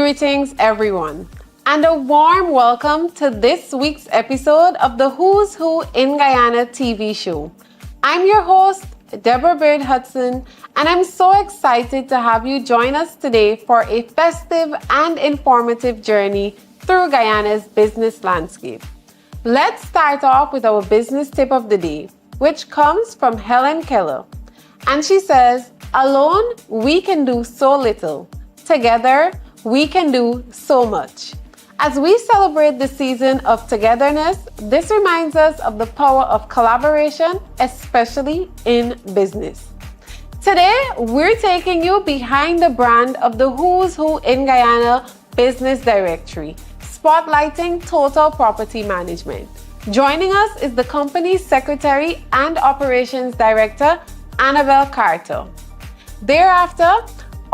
Greetings, everyone, and a warm welcome to this week's episode of the Who's Who in Guyana TV show. I'm your host, Deborah Baird-Hutson, and I'm so excited to have you join us today for a festive and informative journey through Guyana's business landscape. Let's start off with our business tip of the day, which comes from Helen Keller. And she says, "Alone, we can do so little. Together, we can do so much." As we celebrate the season of togetherness, this reminds us of the power of collaboration, especially in business. Today, we're taking you behind the brand of the Who's Who in Guyana Business Directory, spotlighting total property management. Joining us is the company's Secretary and Operations Director, Annabelle Carter. Thereafter,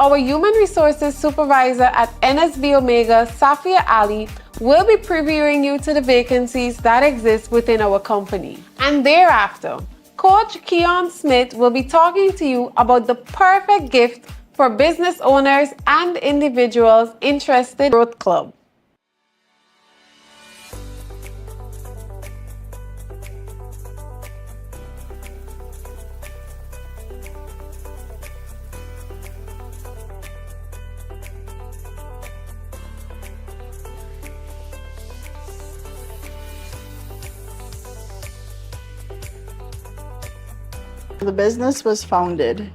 our Human Resources Supervisor at NSBOmega, Safia Ally, will be previewing you to the vacancies that exist within our company. And thereafter, Coach Keon Smith will be talking to you about the perfect gift for business owners and individuals interested in Growth Club. The business was founded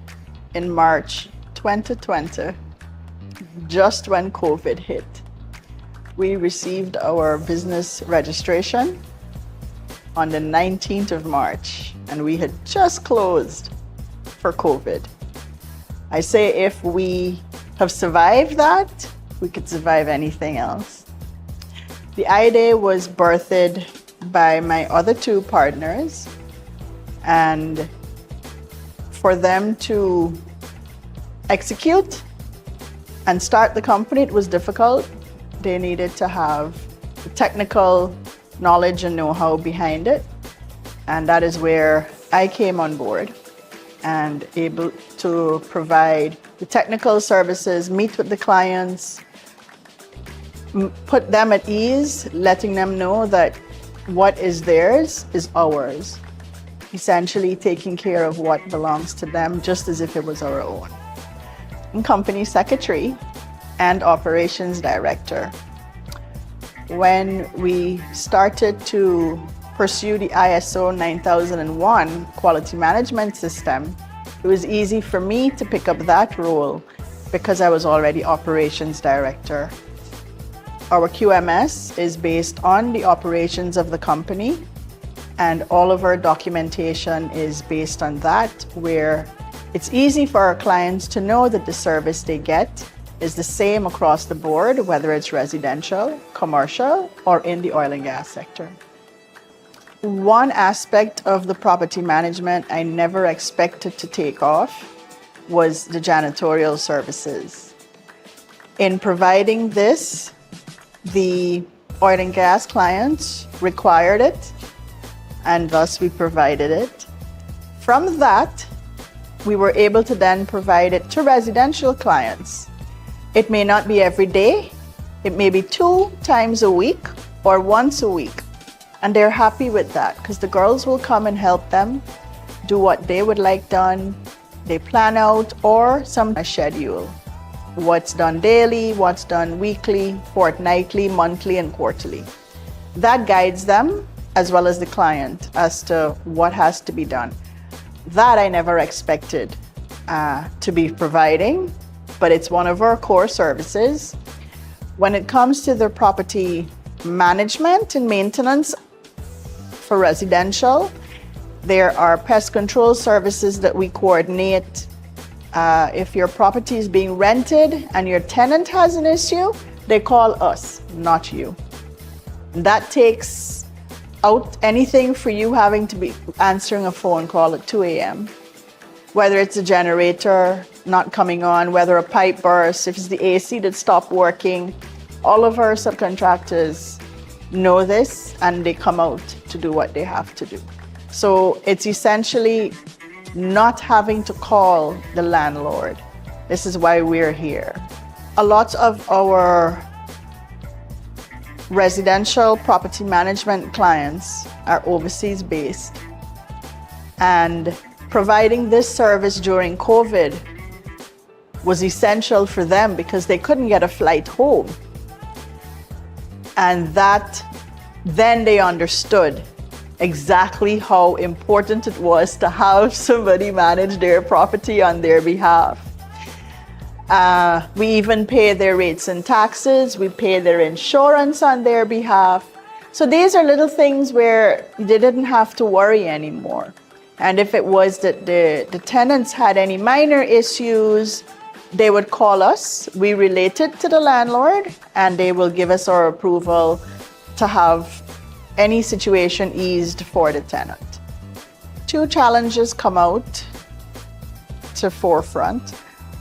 in March 2020, just when COVID hit. We received our business registration on the 19th of March, and we had just closed for COVID. I say if we have survived that, we could survive anything else. The idea was birthed by my other two partners, and for them to execute and start the company, it was difficult. They needed to have the technical knowledge and know-how behind it. And that is where I came on board and able to provide the technical services, meet with the clients, put them at ease, letting them know that what is theirs is ours. Essentially taking care of what belongs to them just as if it was our own. I'm company secretary and operations director. When we started to pursue the ISO 9001 quality management system, it was easy for me to pick up that role because I was already operations director. Our QMS is based on the operations of the company, and all of our documentation is based on that, where it's easy for our clients to know that the service they get is the same across the board, whether it's residential, commercial, or in the oil and gas sector. One aspect of the property management I never expected to take off was the janitorial services. In providing this, the oil and gas clients required it, and thus we provided it. From that, we were able to then provide it to residential clients. It may not be every day, it may be 2 times a week or once a week. And they're happy with that because the girls will come and help them do what they would like done. They plan out or some schedule. What's done daily, what's done weekly, fortnightly, monthly, and quarterly. That guides them as well as the client as to what has to be done. That I never expected to be providing, but it's one of our core services. When it comes to the property management and maintenance for residential, there are pest control services that we coordinate. If your property is being rented and your tenant has an issue, they call us, not you. That takes out anything for you having to be answering a phone call at 2 a.m. Whether it's a generator not coming on, whether a pipe bursts, if it's the AC that stopped working, all of our subcontractors know this and they come out to do what they have to do. So it's essentially not having to call the landlord. This is why we're here. A lot of our residential property management clients are overseas based, and providing this service during COVID was essential for them because they couldn't get a flight home. And then they understood exactly how important it was to have somebody manage their property on their behalf. We even pay their rates and taxes, we pay their insurance on their behalf. So these are little things where they didn't have to worry anymore. And if it was that the tenants had any minor issues, they would call us, we relate it to the landlord, and they will give us our approval to have any situation eased for the tenant. Two challenges come out to forefront.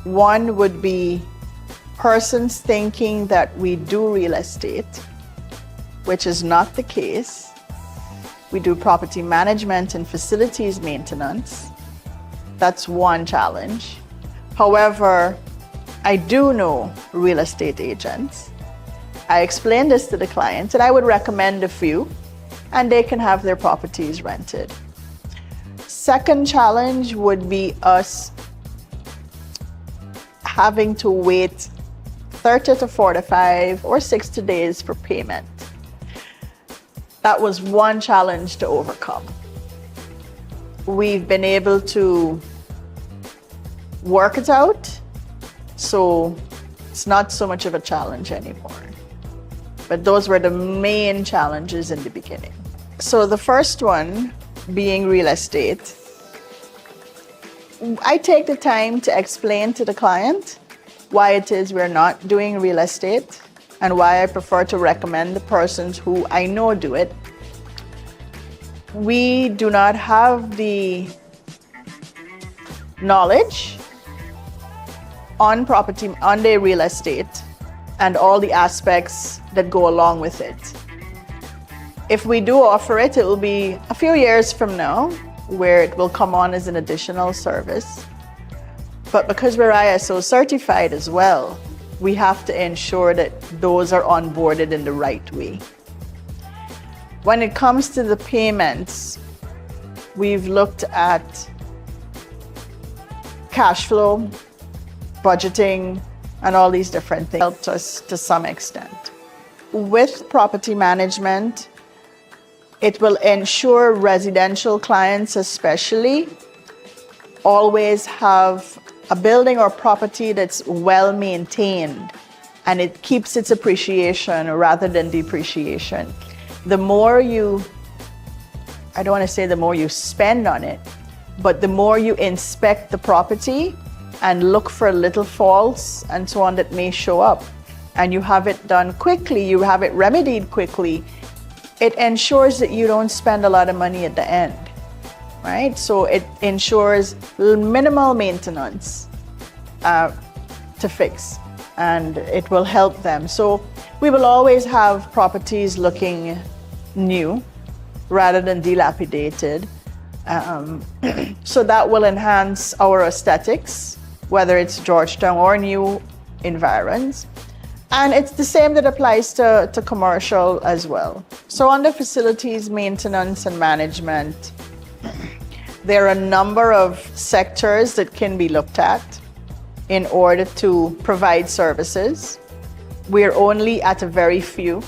One would be persons thinking that we do real estate, which is not the case. We do property management and facilities maintenance. That's one challenge. However, I do know real estate agents. I explained this to the clients, and I would recommend a few, and they can have their properties rented. Second challenge would be us having to wait 30 to 45 or 60 days for payment. That was one challenge to overcome. We've been able to work it out, so it's not so much of a challenge anymore. But those were the main challenges in the beginning. So the first one being real estate, I take the time to explain to the client why it is we're not doing real estate and why I prefer to recommend the persons who I know do it. We do not have the knowledge on property, on the real estate, and all the aspects that go along with it. If we do offer it, it will be a few years from now where it will come on as an additional service. But because we're ISO certified as well, we have to ensure that those are onboarded in the right way. When it comes to the payments, we've looked at cash flow, budgeting, and all these different things helped us to some extent. With property management, it will ensure residential clients especially always have a building or property that's well maintained, and it keeps its appreciation rather than depreciation. The more you, I don't want to say the more you spend on it, but the more you inspect the property and look for little faults and so on that may show up, and you have it done quickly, you have it remedied quickly, it ensures that you don't spend a lot of money at the end, right? So it ensures minimal maintenance to fix, and it will help them. So we will always have properties looking new rather than dilapidated. So that will enhance our aesthetics, whether it's Georgetown or new environs. And it's the same that applies to commercial as well. So under facilities maintenance and management, there are a number of sectors that can be looked at in order to provide services. We're only at a very few.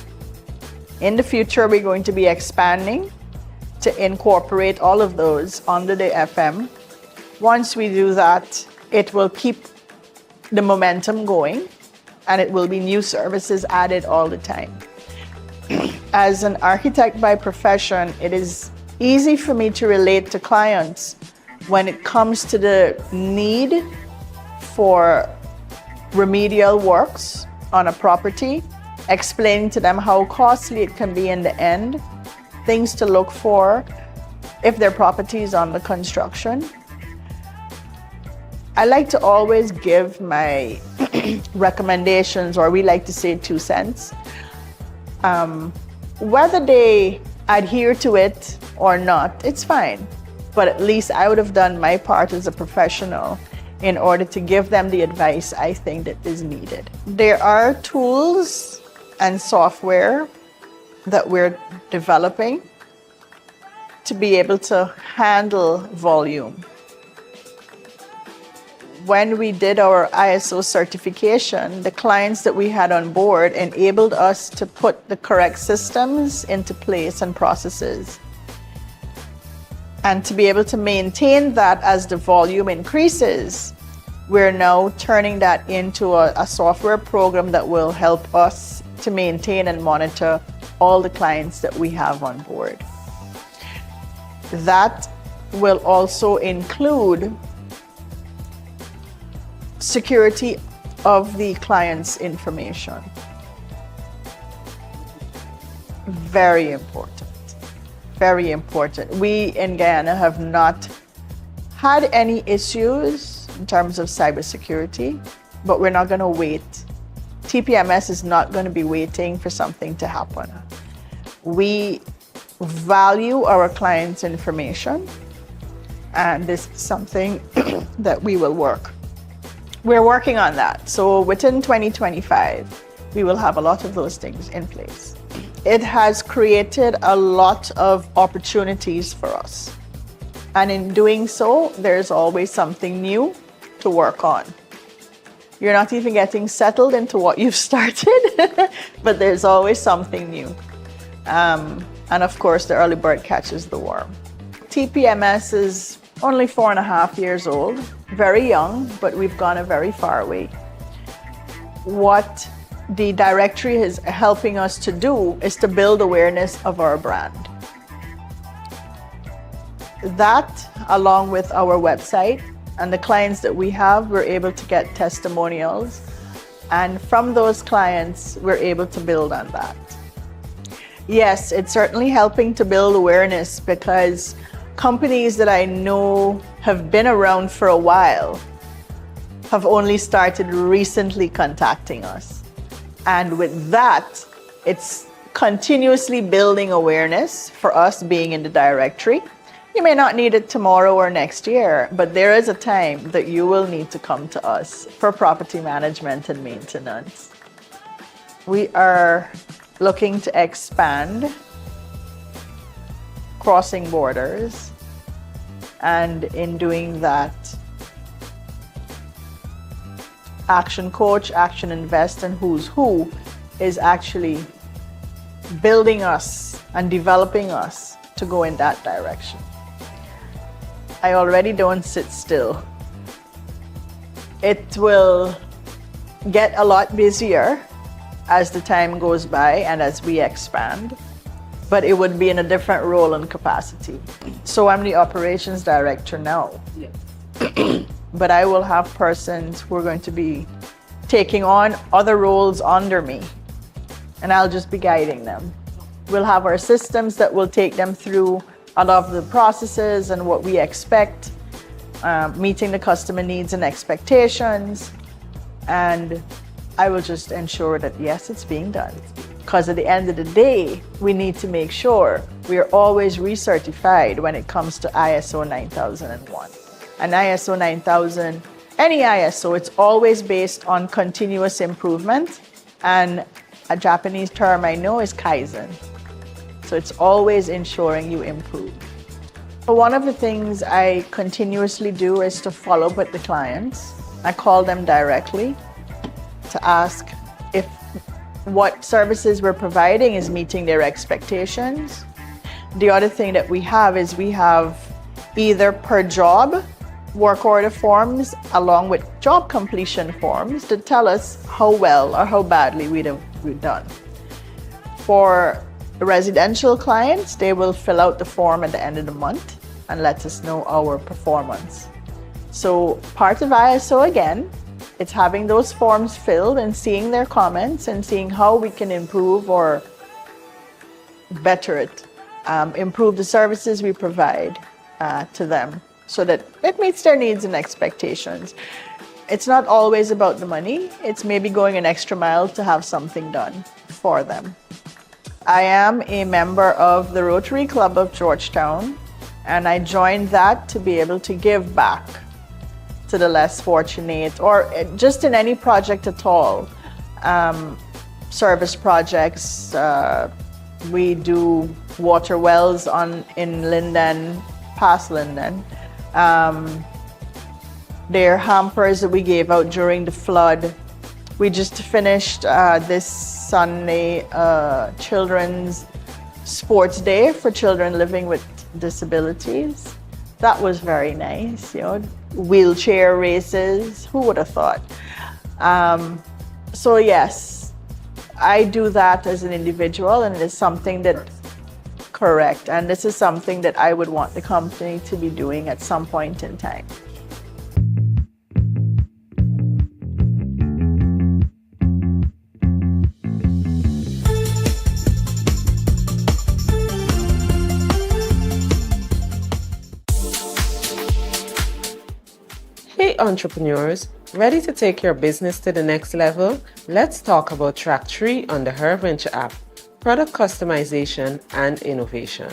In the future, we're going to be expanding to incorporate all of those under the FM. Once we do that, it will keep the momentum going, and it will be new services added all the time. As an architect by profession, it is easy for me to relate to clients when it comes to the need for remedial works on a property, explaining to them how costly it can be in the end, things to look for if their property is under construction. I like to always give my recommendations, or we like to say 2 cents. Whether they adhere to it or not, it's fine. But at least I would have done my part as a professional in order to give them the advice I think that is needed. There are tools and software that we're developing to be able to handle volume. When we did our ISO certification, the clients that we had on board enabled us to put the correct systems into place and processes. And to be able to maintain that as the volume increases, we're now turning that into a software program that will help us to maintain and monitor all the clients that we have on board. That will also include security of the client's information. Very important. Very important. We in Guyana have not had any issues in terms of cybersecurity, but we're not going to wait. TPMS is not going to be waiting for something to happen. We value our clients' information, and this is something that we will work. We're working on that. So within 2025, we will have a lot of those things in place. It has created a lot of opportunities for us. And in doing so, there's always something new to work on. You're not even getting settled into what you've started, but there's always something new. And of course, the early bird catches the worm. TPMS is only 4.5 years old, very young, but we've gone a very far way. What the directory is helping us to do is to build awareness of our brand. That, along with our website and the clients that we have, we're able to get testimonials. And from those clients, we're able to build on that. Yes, it's certainly helping to build awareness because companies that I know have been around for a while have only started recently contacting us. And with that, it's continuously building awareness for us being in the directory. You may not need it tomorrow or next year, but there is a time that you will need to come to us for property management and maintenance. We are looking to expand, crossing borders, and in doing that, Action Coach, Action Invest, and Who's Who is actually building us and developing us to go in that direction. I already don't sit still. It will get a lot busier as the time goes by and as we expand, but it would be in a different role and capacity. So I'm the operations director now. Yes. But I will have persons who are going to be taking on other roles under me, and I'll just be guiding them. We'll have our systems that will take them through a lot of the processes and what we expect, meeting the customer needs and expectations, and I will just ensure that, yes, it's being done. Because at the end of the day, we need to make sure we are always recertified when it comes to ISO 9001. And ISO 9000, any ISO, it's always based on continuous improvement. And a Japanese term I know is Kaizen. So it's always ensuring you improve. But one of the things I continuously do is to follow up with the clients. I call them directly to ask if what services we're providing is meeting their expectations. The other thing that we have is we have either per job work order forms along with job completion forms to tell us how well or how badly we've done. For residential clients, they will fill out the form at the end of the month and let us know our performance. So part of ISO, again, it's having those forms filled and seeing their comments and seeing how we can improve or better it, improve the services we provide to them so that it meets their needs and expectations. It's not always about the money. It's maybe going an extra mile to have something done for them. I am a member of the Rotary Club of Georgetown, and I joined that to be able to give back to the less fortunate, or just in any project at all. Service projects, we do water wells in Linden, past Linden. There are hampers that we gave out during the flood. We just finished this Sunday Children's Sports Day for children living with disabilities. That was very nice, wheelchair races, who would have thought? So yes, I do that as an individual, and it is something that, correct, and this is something that I would want the company to be doing at some point in time. Hey entrepreneurs, ready to take your business to the next level? Let's talk about Track 3 on the Her Venture app, product customization and innovation.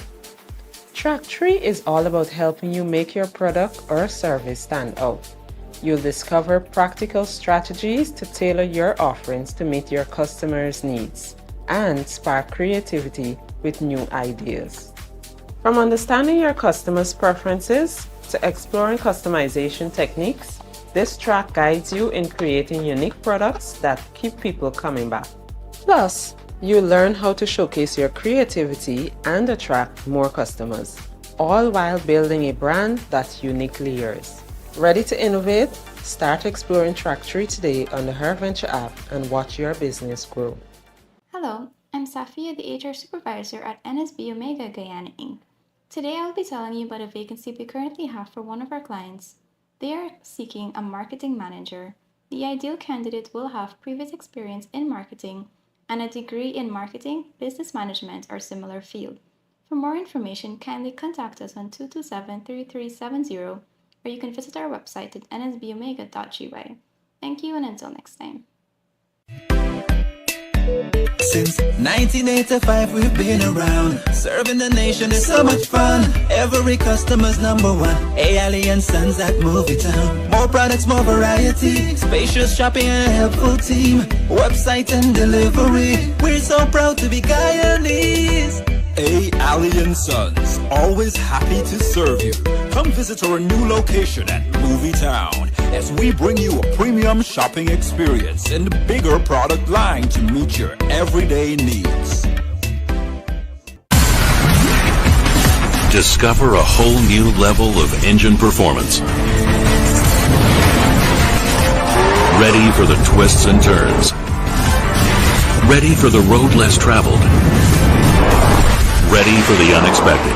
Track 3 is all about helping you make your product or service stand out. You'll discover practical strategies to tailor your offerings to meet your customers' needs and spark creativity with new ideas. From understanding your customers' preferences to exploring customization techniques, this track guides you in creating unique products that keep people coming back. Plus, you learn how to showcase your creativity and attract more customers, all while building a brand that's uniquely yours. Ready to innovate? Start exploring Track 3 today on the Her Venture app and watch your business grow. Hello, I'm Safia, the HR Supervisor at NSBOmega Guyana Inc. Today I will be telling you about a vacancy we currently have for one of our clients. They are seeking a marketing manager. The ideal candidate will have previous experience in marketing and a degree in marketing, business management, or similar field. For more information, kindly contact us on 227-3370, or you can visit our website at nsbomega.gy. Thank you, and until next time. Since 1985 we've been around, serving the nation is so much fun. Every customer's number one, Ally and Sons at Movie Town. More products, more variety, spacious shopping and a helpful team, website and delivery. We're so proud to be Guyanese. Ally & Sons, always happy to serve you. Come visit our new location at Movie Town as we bring you a premium shopping experience and a bigger product line to meet your everyday needs. Discover a whole new level of engine performance. Ready for the twists and turns. Ready for the road less traveled. Ready for the unexpected.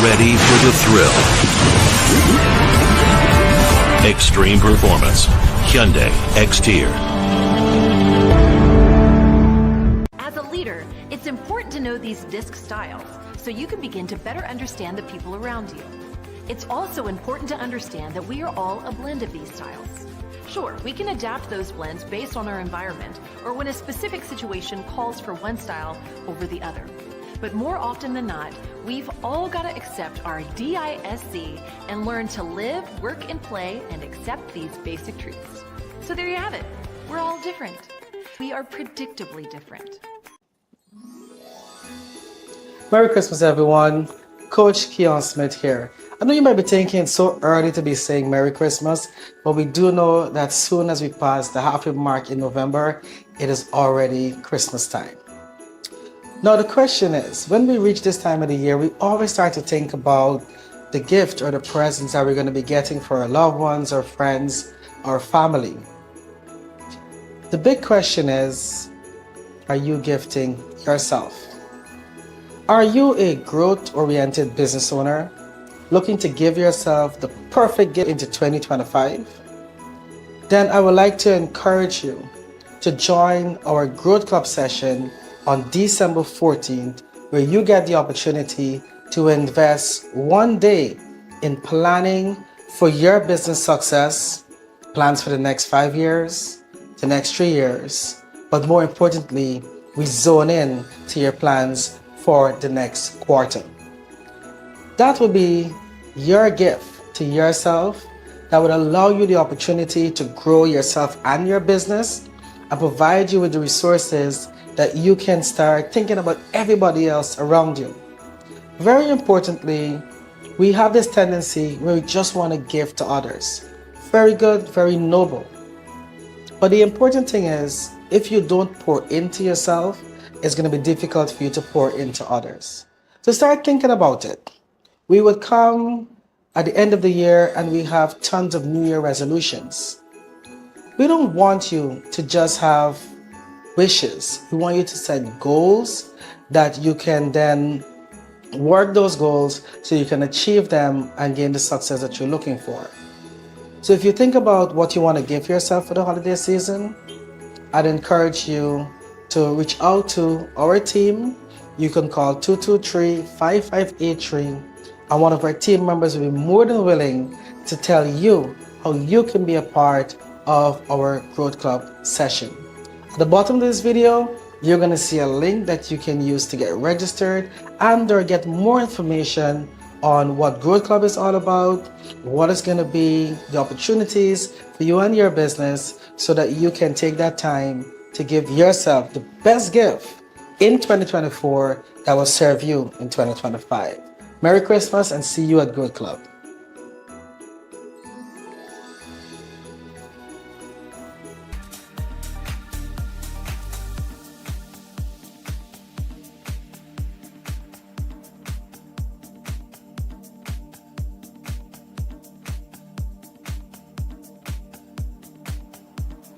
Ready for the thrill. Extreme performance. Hyundai X-Tier. As a leader, it's important to know these disc styles so you can begin to better understand the people around you. It's also important to understand that we are all a blend of these styles. Sure, we can adapt those blends based on our environment or when a specific situation calls for one style over the other. But more often than not, we've all got to accept our DISC and learn to live, work, and play and accept these basic truths. So there you have it. We're all different. We are predictably different. Merry Christmas, everyone. Coach Keon Smith here. I know you might be thinking it's so early to be saying Merry Christmas, but we do know that soon as we pass the halfway mark in November, it is already Christmas time. Now the question is, when we reach this time of the year, we always start to think about the gift or the presents that we're going to be getting for our loved ones, our friends, our family. The big question is, are you gifting yourself? Are you a growth-oriented business owner looking to give yourself the perfect gift into 2025? Then I would like to encourage you to join our Growth Club session on December 14th, where you get the opportunity to invest one day in planning for your business success, plans for the next 5 years, the next 3 years, but more importantly, we zone in to your plans for the next quarter. That will be your gift to yourself that would allow you the opportunity to grow yourself and your business and provide you with the resources that you can start thinking about everybody else around you. Very importantly, we have this tendency where we just want to give to others. Very good, very noble. But the important thing is, if you don't pour into yourself, it's going to be difficult for you to pour into others. So start thinking about it. We would come at the end of the year and we have tons of New Year resolutions. We don't want you to just have wishes. We want you to set goals that you can then work those goals so you can achieve them and gain the success that you're looking for. So if you think about what you want to give yourself for the holiday season, I'd encourage you to reach out to our team. You can call 223-5583 and one of our team members will be more than willing to tell you how you can be a part of our Growth Club session. At the bottom of this video, you're going to see a link that you can use to get registered and or get more information on what Growth Club is all about, what is going to be the opportunities for you and your business so that you can take that time to give yourself the best gift in 2024 that will serve you in 2025. Merry Christmas and see you at Growth Club.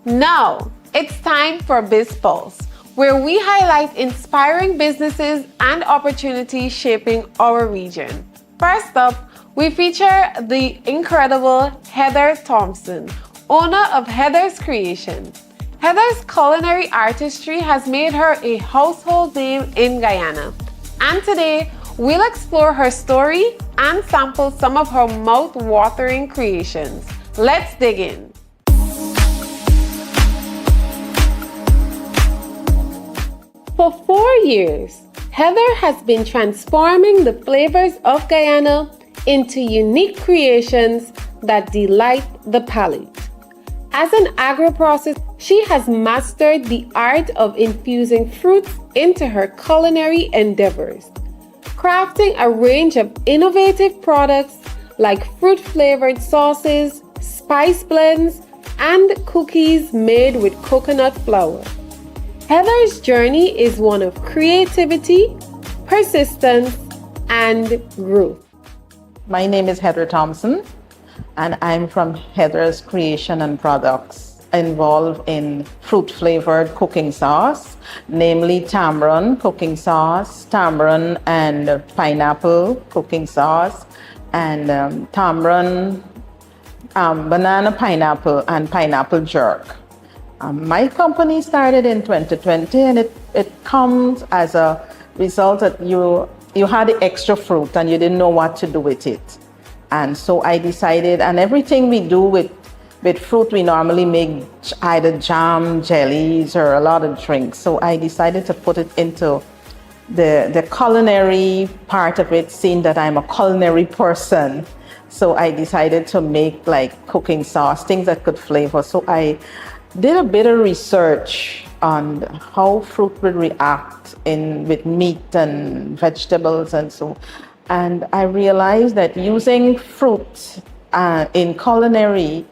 Now, it's time for Biz Pulse, where we highlight inspiring businesses and opportunities shaping our region. First up, we feature the incredible Heather Thompson, owner of Heather's Creation. Heather's culinary artistry has made her a household name in Guyana. And today, we'll explore her story and sample some of her mouth-watering creations. Let's dig in. For 4 years, Heather has been transforming the flavors of Guyana into unique creations that delight the palate. As an agro-processor, she has mastered the art of infusing fruits into her culinary endeavors, crafting a range of innovative products like fruit-flavored sauces, spice blends, and cookies made with coconut flour. Heather's journey is one of creativity, persistence, and growth. My name is Heather Thompson, and I'm from Heather's Creation and Products, involved in fruit-flavored cooking sauce, namely tamarind cooking sauce, tamarind and pineapple cooking sauce, and tamarind, banana pineapple, and pineapple jerk. My company started in 2020, and it comes as a result that you had the extra fruit and you didn't know what to do with it. And so I decided, and everything we do with fruit, we normally make either jam, jellies, or a lot of drinks. So I decided to put it into the culinary part of it, seeing that I'm a culinary person. So I decided to make like cooking sauce, things that could flavor. So I did a bit of research on how fruit would react with meat and vegetables and so. And I realized that using fruit in culinary,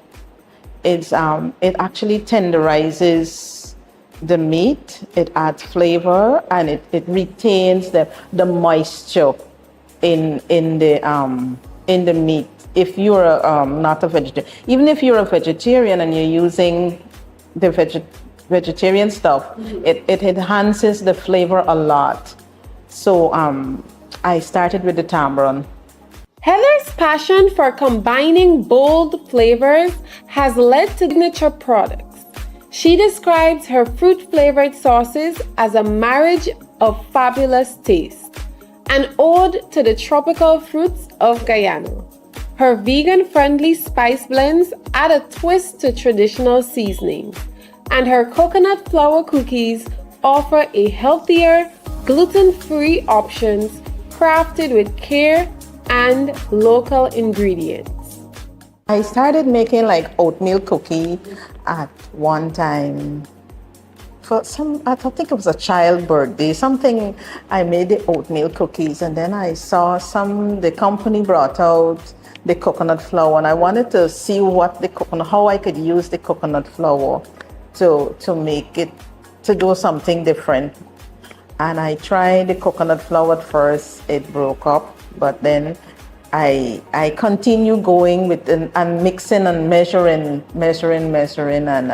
it actually tenderizes the meat, it adds flavor, and it retains the moisture in the meat. If you're not a vegetarian, even if you're a vegetarian and you're using the vegetarian stuff, it enhances the flavor a lot. So I started with the tamarind. Heather's passion for combining bold flavors has led to signature products. She describes her fruit-flavored sauces as a marriage of fabulous taste, an ode to the tropical fruits of Guyana. Her vegan-friendly spice blends add a twist to traditional seasonings, and her coconut flour cookies offer a healthier, gluten-free options crafted with care and local ingredients. I started making like oatmeal cookie at one time for I think it was a child birthday, something. I made the oatmeal cookies, and then I saw the company brought out the coconut flour, and I wanted to see how I could use the coconut flour to make it, to do something different. And I tried the coconut flour at first, it broke up, but then I continue going with and mixing and measuring, and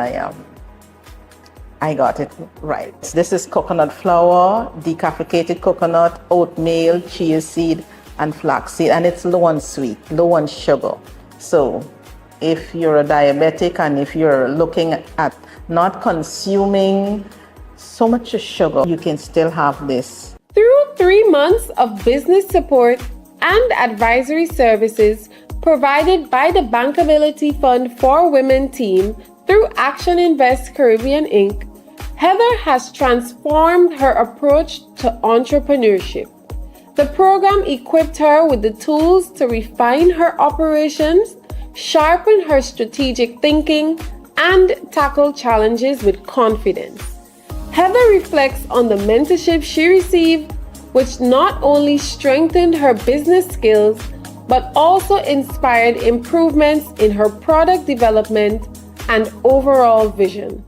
I got it right. This is coconut flour, decaffeinated coconut, oatmeal, chia seed, and flaxseed, and it's low on sweet, low on sugar. So if you're a diabetic and if you're looking at not consuming so much sugar, you can still have this. Through 3 months of business support and advisory services provided by the Bankability Fund for Women team through Action Invest Caribbean Inc., Heather has transformed her approach to entrepreneurship. The program equipped her with the tools to refine her operations, sharpen her strategic thinking, and tackle challenges with confidence. Heather reflects on the mentorship she received, which not only strengthened her business skills, but also inspired improvements in her product development and overall vision.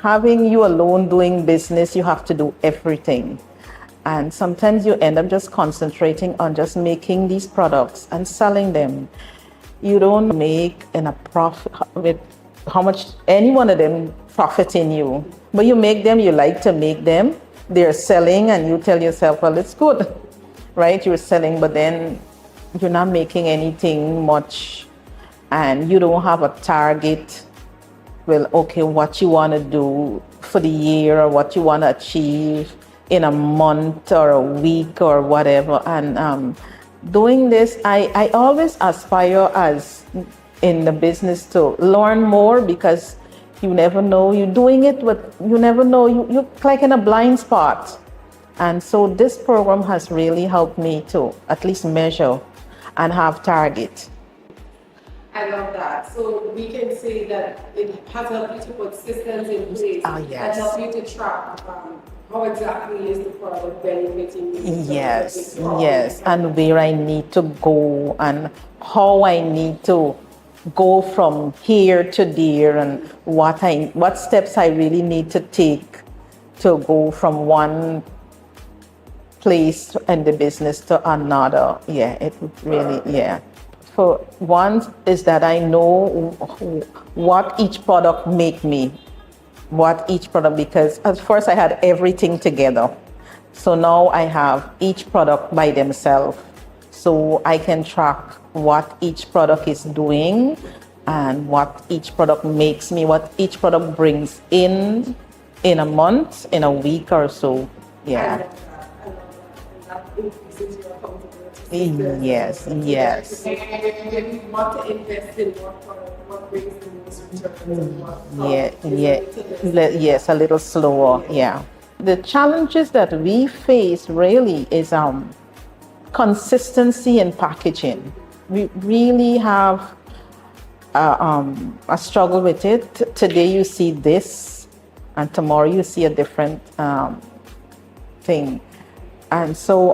Having you alone doing business, you have to do everything. And sometimes you end up just concentrating on just making these products and selling them. You don't make a profit with how much any one of them profit in you. But you make them, you like to make them, they're selling, and you tell yourself, well, it's good, right? You're selling, but then you're not making anything much, and you don't have a target. Well, okay, what you want to do for the year, or what you want to achieve in a month or a week or whatever. And doing this, I always aspire as in the business to learn more, because you never know, you're doing it, but you never know, you're like in a blind spot. And so this program has really helped me to at least measure and have target. I love that. So we can say that it has helped you to put systems in place that help you to track how exactly is the product benefiting you. Yes, and where I need to go and how I need to go from here to there, and what steps I really need to take to go from one place in the business to another. Yeah, it really, yeah. For one is that I know what each product make me, because at first I had everything together. So now I have each product by themselves. So I can track what each product is doing and what each product makes me, what each product brings in a month, in a week or so. Yeah. That increases your accountability. Yes. When you want to invest in what brings the most returns and what Yes, a little slower. Yeah. The challenges that we face really is consistency in packaging. We really have a struggle with it. Today you see this, and tomorrow you see a different thing. And so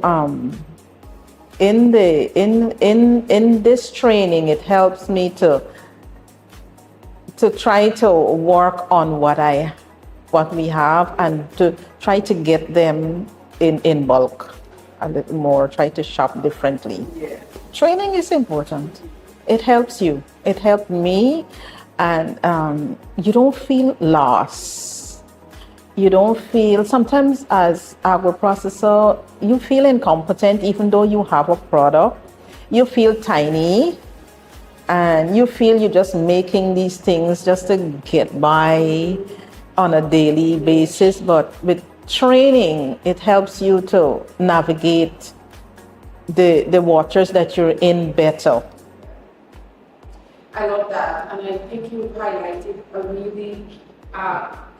in this training, it helps me to try to work on what we have, and to try to get them in bulk a little more, try to shop differently. Yeah. Training is important. It helps you. It helped me, and you don't feel lost. You don't feel, sometimes as agro-processor, you feel incompetent even though you have a product. You feel tiny, and you feel you're just making these things just to get by on a daily basis. But with training, it helps you to navigate the waters that you're in better. I love that, and I think you highlighted a really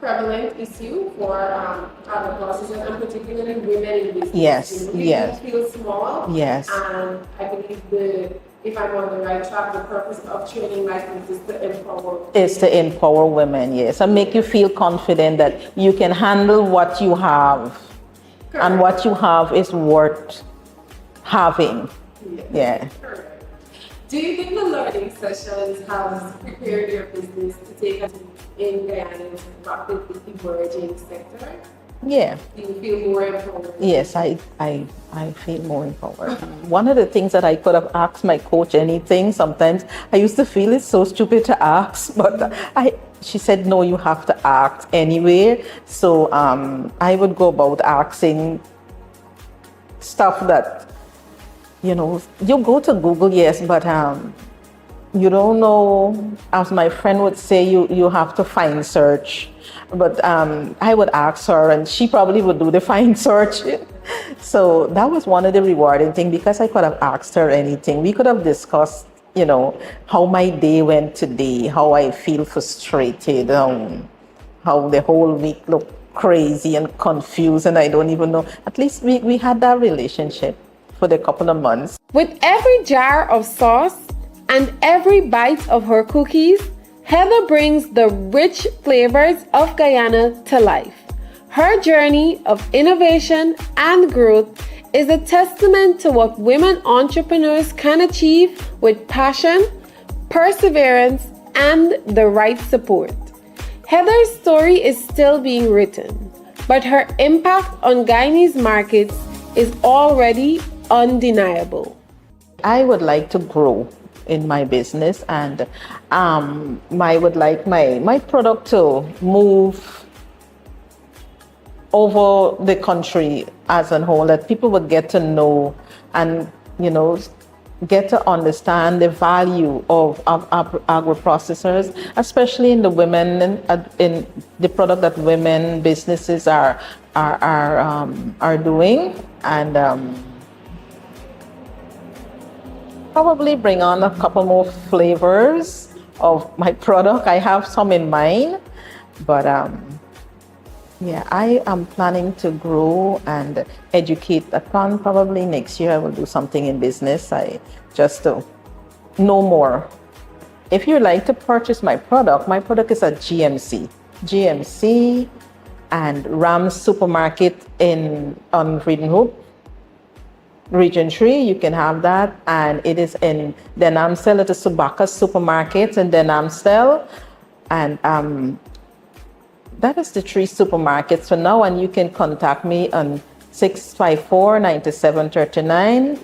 prevalent issue for agro-processors, and particularly women in business. Yes, yes. People feel small. Yes. And I believe the if I'm on the right track, the purpose of training license is to empower. Is to empower women, yes, and make you feel confident that you can handle what you have. Correct. And what you have is worth having. Yeah. Correct. Do you think the learning sessions have prepared your business to take us in Guyana's rapidly emerging sector? Yeah. Do you feel more empowered? Yes, I feel more empowered. One of the things that I could have asked my coach anything, sometimes I used to feel it's so stupid to ask, but she said, no, you have to ask anyway. So I would go about asking stuff that, you go to Google, yes, but you don't know, as my friend would say, you have to find search. But I would ask her and she probably would do the find search. So that was one of the rewarding things, because I could have asked her anything. We could have discussed, how my day went today, how I feel frustrated, how the whole week looked crazy and confused and I don't even know. At least we had that relationship for the couple of months. With every jar of sauce and every bite of her cookies, Heather brings the rich flavors of Guyana to life. Her journey of innovation and growth is a testament to what women entrepreneurs can achieve with passion, perseverance, and the right support. Heather's story is still being written, but her impact on Guyanese markets is already undeniable. I would like to grow in my business, and I would like my product to move over the country as a whole, that people would get to know and get to understand the value of agro-processors, especially in the women, in the product that women businesses are doing, and probably bring on a couple more flavors of my product. I have some in mind, but yeah, I am planning to grow and educate. I plan probably next year I will do something in business. Just to know more. If you'd like to purchase my product is at GMC and Ram's Supermarket on Freedom Hoop, Region 3, you can have that, and it is in Denamstel at the Subaka Supermarket in Denamstel, and that is the 3 supermarkets for now, and you can contact me on 654-9739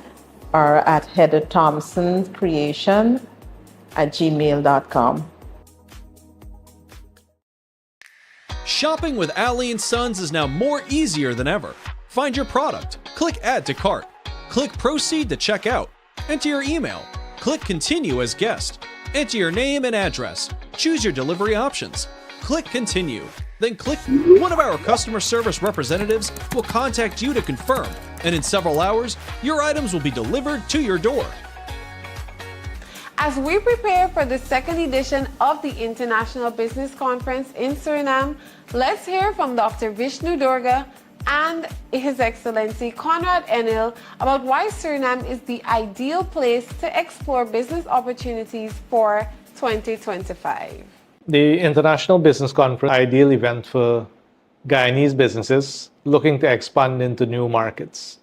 or at heatherthompsoncreation@gmail.com. Shopping with Ally & Sons is now more easier than ever. Find your product, click Add to Cart, click Proceed to check out, enter your email, click Continue as guest, enter your name and address, choose your delivery options, click Continue, then click. One of our customer service representatives will contact you to confirm, and in several hours, your items will be delivered to your door. As we prepare for the second edition of the International Business Conference in Suriname, let's hear from Dr. Vishnu Durga and His Excellency Conrad Enel about why Suriname is the ideal place to explore business opportunities for 2025. The International Business Conference, ideal event for Guyanese businesses looking to expand into new markets.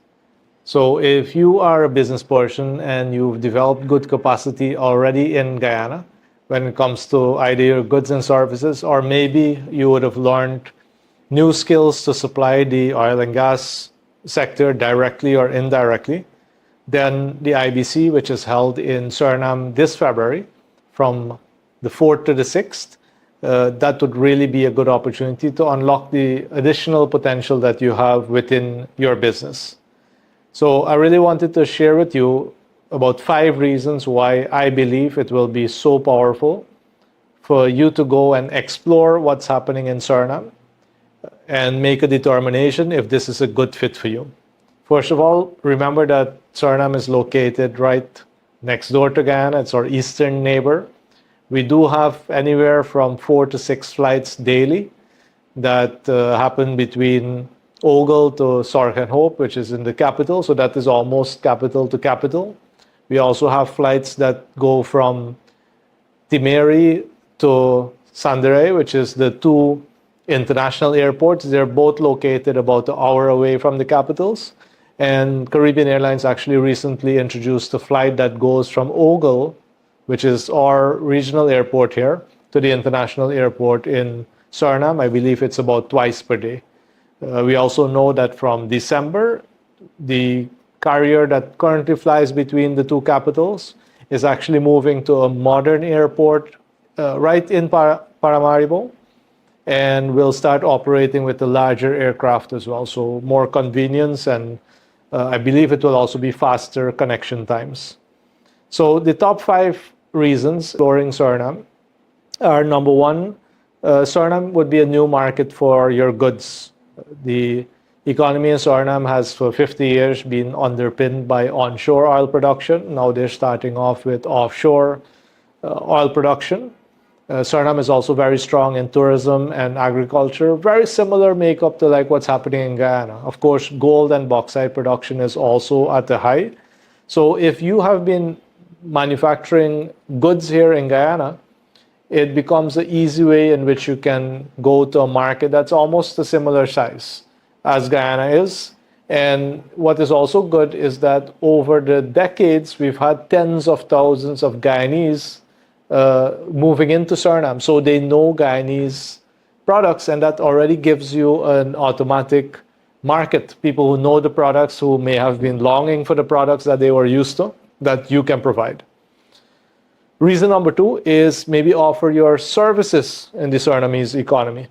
So if you are a business person and you've developed good capacity already in Guyana when it comes to either your goods and services, or maybe you would have learned new skills to supply the oil and gas sector directly or indirectly, then the IBC, which is held in Suriname this February from the 4th to the 6th, that would really be a good opportunity to unlock the additional potential that you have within your business. So I really wanted to share with you about 5 reasons why I believe it will be so powerful for you to go and explore what's happening in Suriname and make a determination if this is a good fit for you. First of all, remember that Suriname is located right next door to Guyana. It's our eastern neighbor. We do have anywhere from 4 to 6 flights daily that happen between Ogle to Sorgenhoop, which is in the capital. So that is almost capital to capital. We also have flights that go from Timeri to Sandere, which is the two international airports. They're both located about an hour away from the capitals. And Caribbean Airlines actually recently introduced a flight that goes from Ogle, which is our regional airport here, to the international airport in Suriname. I believe it's about twice per day. We also know that from December, the carrier that currently flies between the two capitals is actually moving to a modern airport right in Paramaribo, and will start operating with the larger aircraft as well. So more convenience, and I believe it will also be faster connection times. So the top 5 reasons exploring Suriname are: number 1, Suriname would be a new market for your goods. The economy in Suriname has for 50 years been underpinned by onshore oil production. Now they're starting off with offshore oil production. Suriname is also very strong in tourism and agriculture. Very similar makeup to like what's happening in Guyana. Of course, gold and bauxite production is also at the high. So if you have been manufacturing goods here in Guyana, it becomes an easy way in which you can go to a market that's almost a similar size as Guyana is. And what is also good is that over the decades, we've had tens of thousands of Guyanese moving into Suriname. So they know Guyanese products, and that already gives you an automatic market. People who know the products, who may have been longing for the products that they were used to, that you can provide. Reason number 2 is maybe offer your services in the Surinamese economy.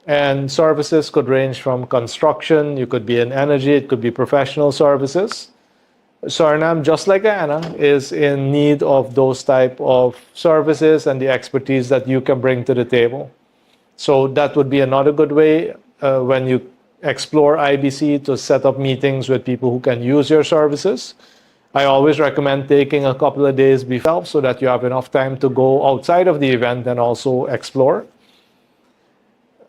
And services could range from construction, you could be in energy, it could be professional services. Suriname, just like Guyana, is in need of those type of services and the expertise that you can bring to the table. So that would be another good way when you explore IBC to set up meetings with people who can use your services. I always recommend taking a couple of days before so that you have enough time to go outside of the event and also explore.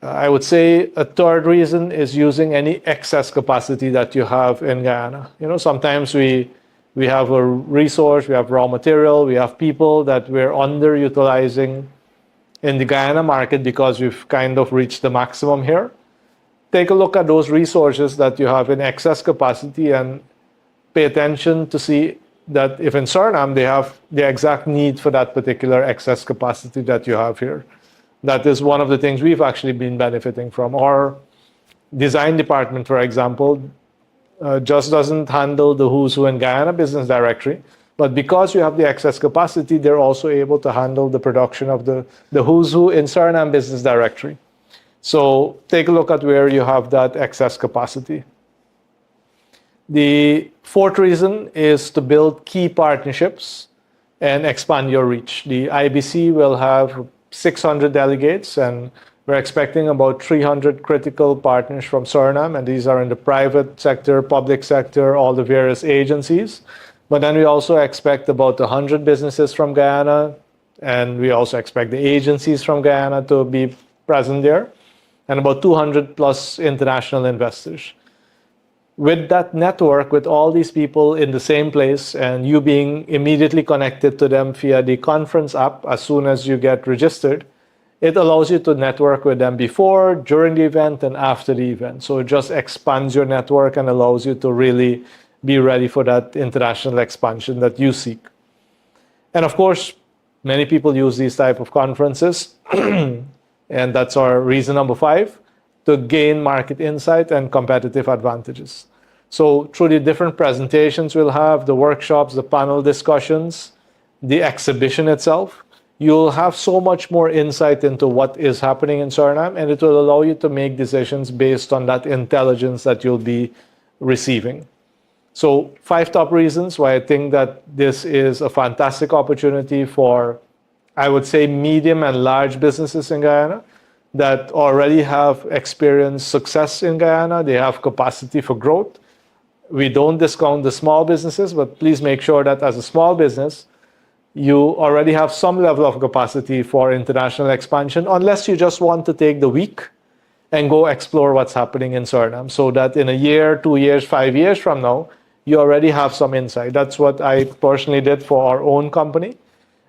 I would say a third reason is using any excess capacity that you have in Guyana. You know, sometimes we have a resource, we have raw material, we have people that we're underutilizing in the Guyana market because we've kind of reached the maximum here. Take a look at those resources that you have in excess capacity and pay attention to see that if in Suriname they have the exact need for that particular excess capacity that you have here. That is one of the things we've actually been benefiting from. Our design department, for example, just doesn't handle the who's who in Guyana Business Directory, but because you have the excess capacity, they're also able to handle the production of the who's who in Suriname Business Directory. So take a look at where you have that excess capacity. The fourth reason is to build key partnerships and expand your reach. The IBC will have 600 delegates, and we're expecting about 300 critical partners from Suriname, and these are in the private sector, public sector, all the various agencies. But then we also expect about 100 businesses from Guyana, and we also expect the agencies from Guyana to be present there, and about 200 plus international investors. With that network, with all these people in the same place and you being immediately connected to them via the conference app as soon as you get registered, it allows you to network with them before, during the event, and after the event. So it just expands your network and allows you to really be ready for that international expansion that you seek. And of course, many people use these type of conferences, and that's our reason number 5. To gain market insight and competitive advantages. So through the different presentations we'll have, the workshops, the panel discussions, the exhibition itself, you'll have so much more insight into what is happening in Suriname, and it will allow you to make decisions based on that intelligence that you'll be receiving. So 5 top reasons why I think that this is a fantastic opportunity for, I would say, medium and large businesses in Guyana that already have experienced success in Guyana. They have capacity for growth. We don't discount the small businesses, but please make sure that as a small business, you already have some level of capacity for international expansion, unless you just want to take the week and go explore what's happening in Suriname, so that in a year, 2 years, 5 years from now, you already have some insight. That's what I personally did for our own company,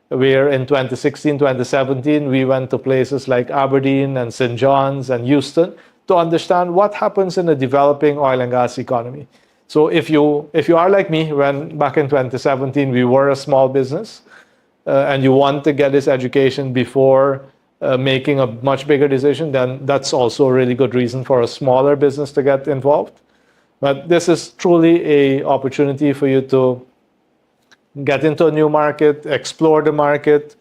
where in 2016, 2017, we went to places like Aberdeen and St. John's and Houston to understand what happens in a developing oil and gas economy. So if you are like me, when back in 2017, we were a small business, and you want to get this education before making a much bigger decision, then that's also a really good reason for a smaller business to get involved. But this is truly an opportunity for you to get into a new market, explore the market,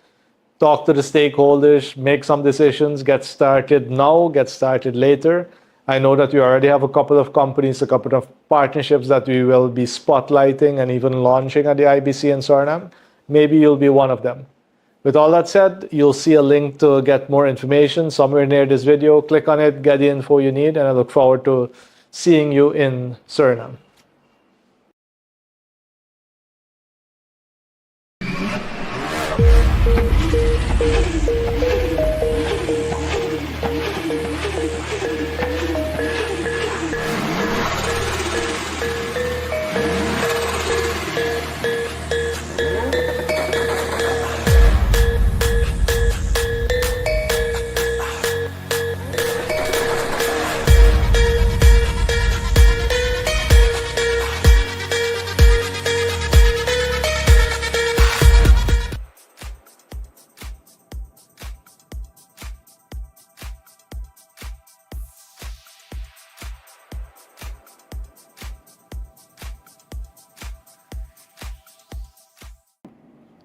talk to the stakeholders, make some decisions, get started now, get started later. I know that we already have a couple of companies, a couple of partnerships that we will be spotlighting and even launching at the IBC in Suriname. Maybe you'll be one of them. With all that said, you'll see a link to get more information somewhere near this video. Click on it, get the info you need, and I look forward to seeing you in Suriname.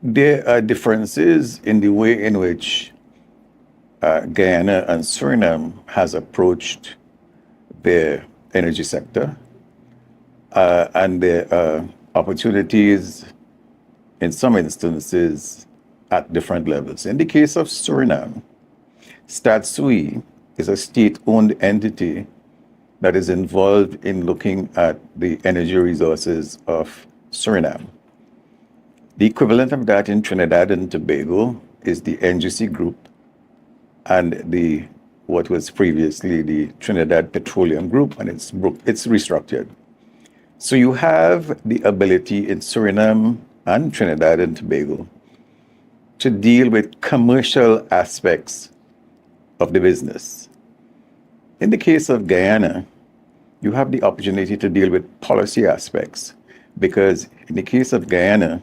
There are differences in the way in which Guyana and Suriname has approached their energy sector, and there are opportunities in some instances at different levels. In the case of Suriname, Statsui is a state-owned entity that is involved in looking at the energy resources of Suriname. The equivalent of that in Trinidad and Tobago is the NGC Group and what was previously the Trinidad Petroleum Group, and it's restructured. So you have the ability in Suriname and Trinidad and Tobago to deal with commercial aspects of the business. In the case of Guyana, you have the opportunity to deal with policy aspects, because in the case of Guyana,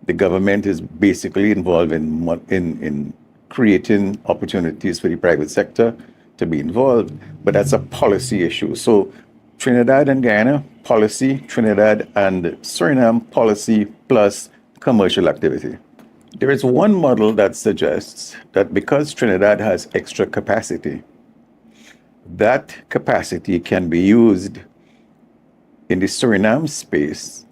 the government is basically involved in creating opportunities for the private sector to be involved, but that's a policy issue. So Trinidad and Guyana, policy, Trinidad and Suriname, policy plus commercial activity. There is one model that suggests that because Trinidad has extra capacity, that capacity can be used in the Suriname space,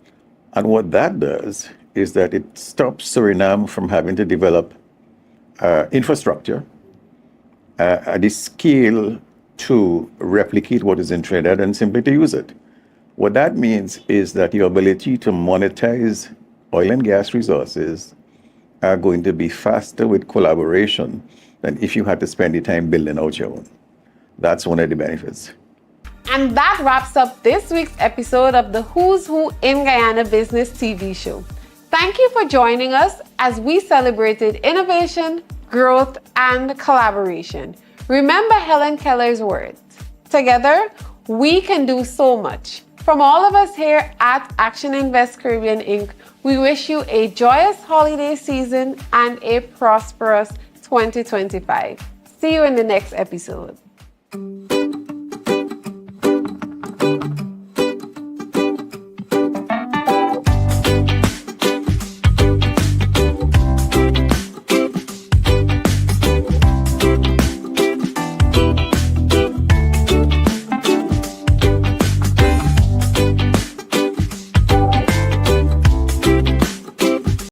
and what that does is that it stops Suriname from having to develop infrastructure at the scale to replicate what is in Trinidad and simply to use it. What that means is that your ability to monetize oil and gas resources are going to be faster with collaboration than if you had to spend the time building out your own. That's one of the benefits. And that wraps up this week's episode of the Who's Who in Guyana Business TV Show. Thank you for joining us as we celebrated innovation, growth, and collaboration. Remember Helen Keller's words, together we can do so much. From all of us here at Action Invest Caribbean Inc., we wish you a joyous holiday season and a prosperous 2025. See you in the next episode.